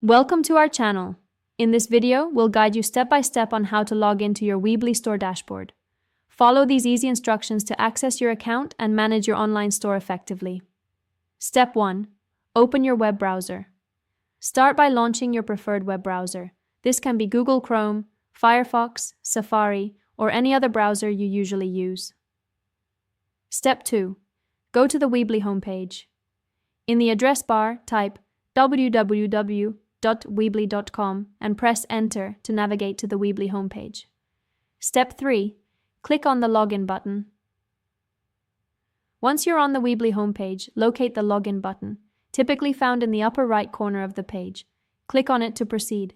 Welcome to our channel. In this video, we'll guide you step by step on how to log into your Weebly store dashboard. Follow these easy instructions to access your account and manage your online store effectively. Step 1. Open your web browser. Start by launching your preferred web browser. This can be Google Chrome, Firefox, Safari, or any other browser you usually use. Step 2. Go to the Weebly homepage. In the address bar, type www.weebly.com and press Enter to navigate to the Weebly homepage. Step 3. Click on the Login button. Once you're on the Weebly homepage, locate the Login button, typically found in the upper right corner of the page. Click on it to proceed.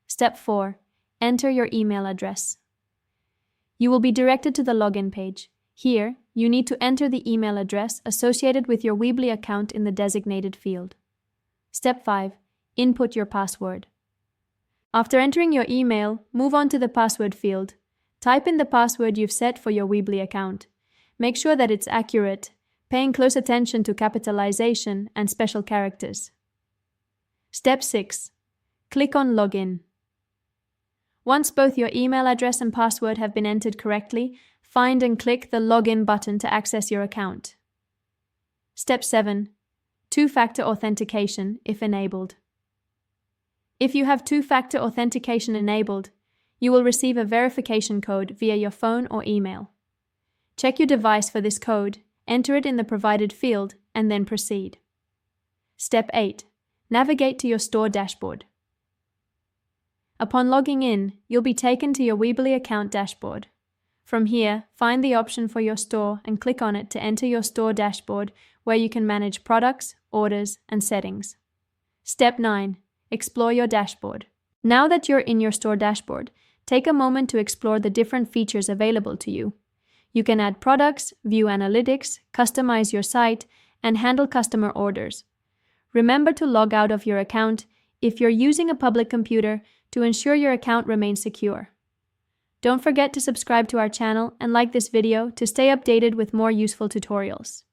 Step 4. Enter your email address. You will be directed to the Login page. Here, you need to enter the email address associated with your Weebly account in the designated field. Step 5. Input your password. After entering your email, move on to the password field. Type in the password you've set for your Weebly account. Make sure that it's accurate, paying close attention to capitalization and special characters. Step 6. Click on Login. Once both your email address and password have been entered correctly, find and click the Login button to access your account. Step 7. Two-factor authentication if enabled. If you have two-factor authentication enabled, you will receive a verification code via your phone or email. Check your device for this code, enter it in the provided field, and then proceed. Step 8. Navigate to your store dashboard. Upon logging in, you'll be taken to your Weebly account dashboard. From here, find the option for your store and click on it to enter your store dashboard where you can manage products, orders, and settings. Step 9. Explore your dashboard. Now that you're in your store dashboard, take a moment to explore the different features available to you. You can add products, view analytics, customize your site, and handle customer orders. Remember to log out of your account if you're using a public computer to ensure your account remains secure. Don't forget to subscribe to our channel and like this video to stay updated with more useful tutorials.